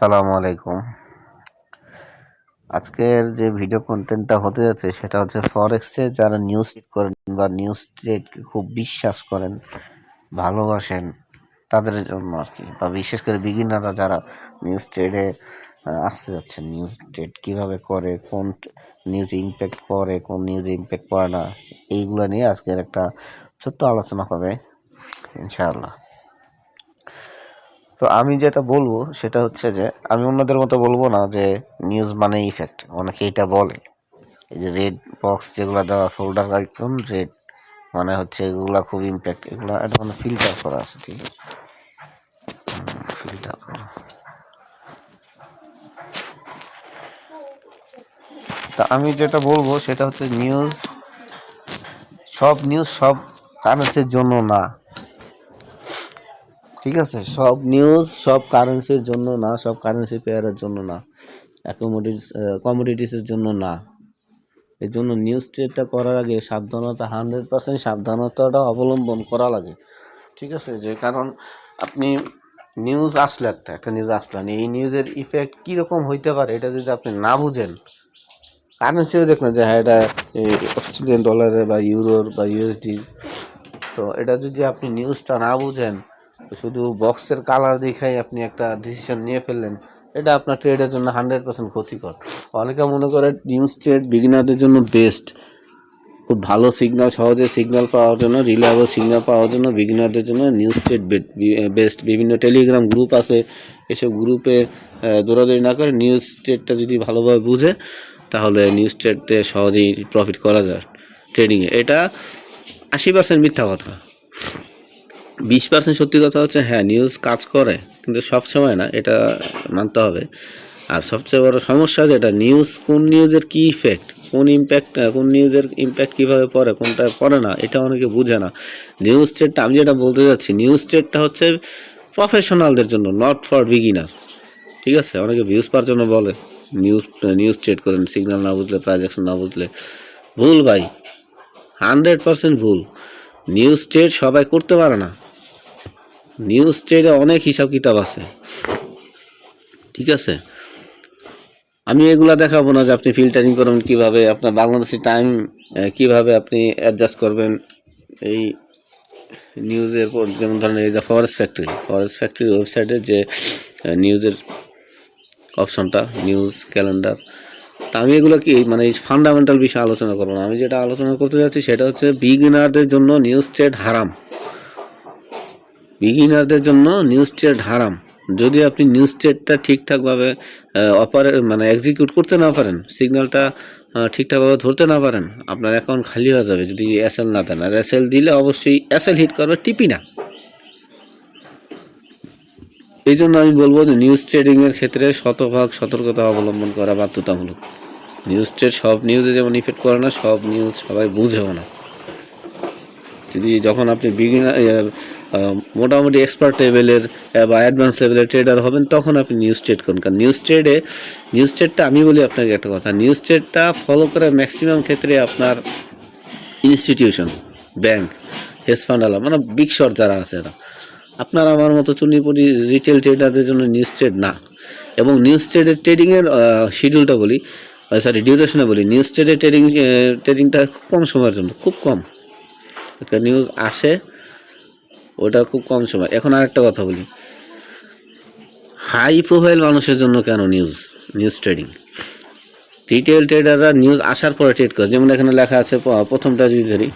আসসালামু আলাইকুম। আজকের যে ভিডিও কন্টেন্টটা হতে যাচ্ছে সেটা হচ্ছে ফরেক্সে যারা নিউজ করেন বা নিউজ ট্রেডকে খুব বিশ্বাস করেন, ভালোবাসেন তাদের জন্য আর কি, বা বিশেষ করে বিগিনাররা যারা নিউজ ট্রেডে আসতে যাচ্ছেন, নিউজ ট্রেড কীভাবে করে, কোন নিউজ ইমপ্যাক্ট করে, কোন নিউজ ইমপ্যাক্ট করে না, এইগুলো নিয়ে আজকের একটা ছোট্ট আলোচনা হবে ইনশাআল্লাহ। তো আমি যেটা বলবো সেটা হচ্ছে যে আমি অন্যদের মতো বলবো না যে নিউজ মানে ইফেক্ট। অনেকে এটা বলে, এই যে রেড বক্স যেগুলো দেওয়া, ফোল্ডার আইকন রেড মানে হচ্ছে এগুলা খুব ইম্প্যাক্ট, এগুলা এটা মানে ফিল্টার করা আছে, ঠিক আছে, ফিল্টার করা। তা আমি যেটা বলবো সেটা হচ্ছে নিউজ সব কারেন্সির জন্য না, ঠিক আছে, সব নিউজ সব কারেন্সির জন্য না, সব কারেন্সি পেয়ারের জন্য না, কমোডিটিসের জন্য না। এই জন্য নিউজ ট্রেডটা করার আগে সাবধানতা, 100% সাবধানতাটা অবলম্বন করা লাগে, ঠিক আছে। যে কারণ আপনি নিউজ আসলে একটা নিউজ আসলেন, এই নিউজের ইফেক্ট কীরকম হইতে পারে এটা যদি আপনি না বুঝেন, কারেন্সিও দেখলেন যে হ্যাঁ এটা অস্ট্রেলিয়ান ডলারে বা ইউরোর বা ইউএসডি, তো এটা যদি আপনি নিউজটা না বুঝেন, শুধু বক্সের কালার দেখাই আপনি একটা ডিসিশন নিয়ে ফেললেন, এটা আপনার ট্রেডের জন্য 100% ক্ষতিকর। অনেকে মনে করে নিউজ ট্রেড বিগিনারদের জন্য বেস্ট, খুব ভালো সিগন্যাল, সহজে সিগন্যাল পাওয়ার জন্য, রিলায়েবল সিগন্যাল পাওয়ার জন্য বিগিনারদের জন্য নিউজ ট্রেড বেস্ট। বিভিন্ন টেলিগ্রাম গ্রুপ আছে, এসব গ্রুপে দৌড়াদৌড়ি না করে নিউজ ট্রেডটা যদি ভালোভাবে বুঝে তাহলে নিউজ ট্রেডতে সহজেই প্রফিট করা যায় ট্রেডিংয়ে। এটা 80% মিথ্যা কথা, 20% সত্যি কথা হচ্ছে হ্যাঁ নিউজ কাজ করে, কিন্তু সব সময় না, এটা মানতে হবে। আর সবচেয়ে বড় সমস্যা যেটা কোন নিউজের কী ইফেক্ট, কোন নিউজের ইম্প্যাক্ট কীভাবে পড়ে, কোনটা পড়ে না, এটা অনেকে বুঝে না। নিউজ ট্রেডটা, আমি যেটা বলতে যাচ্ছি, নিউজ ট্রেডটা হচ্ছে প্রফেশনালদের জন্য, নট ফর বিগিনার, ঠিক আছে। অনেকে ভিউজ পাওয়ার জন্য বলে নিউজ ট্রেড করেন, সিগন্যাল না বুঝলে, প্রাইস অ্যাকশন না বুঝলে। ভুল ভাই, 100% ভুল। নিউজ ট্রেড সবাই করতে পারে না, নিউজ ট্রেডে অনেক হিসাব কিতাব আছে, ঠিক আছে। আমি এগুলা দেখাবো না যে আপনি ফিল্টারিং করবেন কীভাবে, আপনার বাংলাদেশি টাইম কীভাবে আপনি অ্যাডজাস্ট করবেন এই নিউজের পর। যেমন ধরেন এই যে ফরেস্ট ফ্যাক্টরি ওয়েবসাইটে যে নিউজের অপশনটা, নিউজ ক্যালেন্ডার, তা আমি এগুলো কি মানে এই ফান্ডামেন্টাল বিষয়ে আলোচনা করবো না। আমি যেটা আলোচনা করতে যাচ্ছি সেটা হচ্ছে বিগিনারদের জন্য নিউজ ট্রেড হারাম, বিগিনারদের জন্য নিউজ ট্রেড হারাম। যদি আপনি নিউজ ট্রেডটা ঠিকঠাকভাবে মানে এক্সিকিউট করতে না পারেন, সিগন্যালটা ঠিকঠাকভাবে ধরতে না পারেন, আপনার অ্যাকাউন্ট খালি হয়ে যাবে যদি এসএল না দেন। আর এসএল দিলে অবশ্যই এসএল হিট করবে, টিপি না। এই জন্য আমি বলবো যে নিউজ ট্রেডিংয়ের ক্ষেত্রে শতভাগ সতর্কতা অবলম্বন করা বাধ্যতামূলক। নিউজ ট্রেড সব নিউজে যেমন ইফেক্ট করে না, সব নিউজ সবাই বুঝেও না। যখন আপনি মোটামুটি এক্সপার্ট লেভেলের বা অ্যাডভান্স লেভেলের ট্রেডার হবেন, তখন আপনি নিউজ ট্রেড করুন। কারণ নিউজ ট্রেডটা, আমি বলি আপনাকে একটা কথা, নিউজ ট্রেডটা ফলো করে ম্যাক্সিমাম ক্ষেত্রে আপনার ইনস্টিটিউশন, ব্যাংক, হেজ ফান্ড আলা, মানে বিগ শট যারা আছে এরা। আপনার আমার মতো চুনিপুরি রিটেল ট্রেডারদের জন্য নিউজ ট্রেড না। এবং নিউজ ট্রেডিংয়ের শিডিউলটা বলি, ডিউরেশনে বলি, নিউজ ট্রেডিংটা খুব কম সময়ের জন্য, খুব কম একটা নিউজ আসে, ওটা খুব কম সময়। এখন আরেকটা কথা বলি, হাই প্রোফাইল মানুষের জন্য কেন নিউজ ট্রেডিং? রিটেল ট্রেডাররা নিউজ আসার পরে ট্রেড করে। যেমন এখানে লেখা আছে, প্রথমটা যদি ধরি,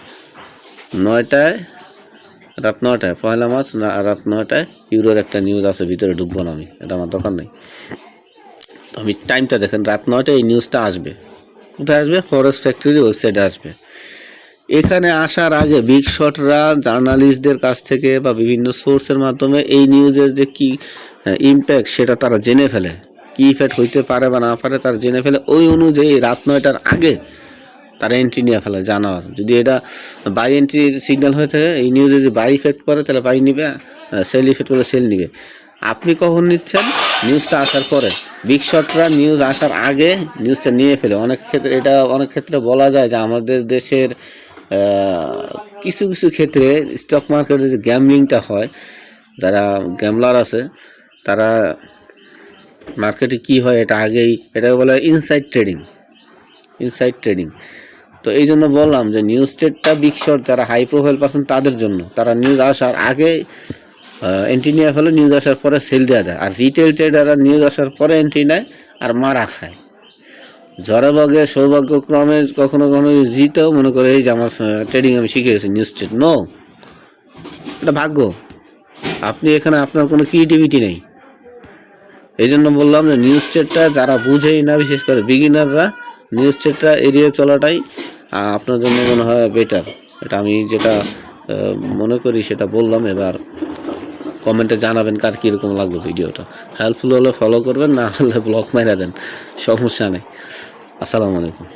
রাত 9টায়, 1 মার্চ রাত 9টায় ইউরোর একটা নিউজ আছে, ভিতরে ঢুকবো না আমি, এটা আমার দরকার নেই। তো আমি টাইমটা দেখেন, রাত 9টায় এই নিউজটা আসবে। কোথায় আসবে? ফরেস্ট ফ্যাক্টরি ওয়েবসাইটে আসবে। এখানে আসার আগে বিগ শটরা জার্নালিস্টদের কাছ থেকে বা বিভিন্ন সোর্সের মাধ্যমে এই নিউজের যে কি ইম্প্যাক্ট সেটা তারা জেনে ফেলে, কি ইফেক্ট হইতে পারে বা না পারে তারা জেনে ফেলে। ওই অনুযায়ী রাত 9টার আগে তারা এন্ট্রি নিয়ে ফেলে জানার। যদি এটা বাই এন্ট্রির সিগন্যাল হয়ে থাকে, এই নিউজে যদি বাই ইফেক্ট করে তাহলে বাই নিবে, সেল ইফেক্ট করলে সেল নিবে। আপনি কখন নিচ্ছেন? নিউজটা আসার পরে। বিগ শটরা নিউজ আসার আগে নিউজটা নিয়ে ফেলে। অনেক ক্ষেত্রে বলা যায় যে আমাদের দেশের কিছু কিছু ক্ষেত্রে স্টক মার্কেটে যে গ্যামলিংটা হয়, যারা গ্যামলার আছে তারা মার্কেটে কি হয় এটা আগেই, এটা বলে ইনসাইড ট্রেডিং। তো এই জন্য বললাম যে নিউজ ট্রেডটা বিগ শট যারা হাই প্রোফাইল পার্সন তাদের জন্য, তারা নিউজ আসার আগে এন্ট্রি নেওয়া ফেলে, নিউজ আসার পরে সেল দেওয়া যায়। আর রিটেল ট্রেডাররা নিউজ আসার পরে এন্ট্রি নেয় আর মারা খায়। ঝড়ে সৌভাগ্যক্রমে কখনো কখনো জিতেও মনে করে এই যে আমার ট্রেডিং আমি শিখে গেছি নিউজ ট্রেড। এটা ভাগ্য। আপনি এখানে আপনার কোনো ক্রিয়েটিভিটি নেই। এই জন্য বললাম যে নিউজ ট্রেডটা যারা বুঝেই না, বিশেষ করে বিগিনাররা, নিউজ ট্রেডটা এড়িয়ে চলাটাই আপনার জন্য মনে হয় বেটার। এটা আমি যেটা মনে করি সেটা বললাম। এবার কমেন্টে জানাবেন কার কীরকম লাগলো ভিডিওটা। হেল্পফুল হলে ফলো করবেন, না হলে ব্লক মেরে দেন, সমস্যা নেই। আসসালামু আলাইকুম।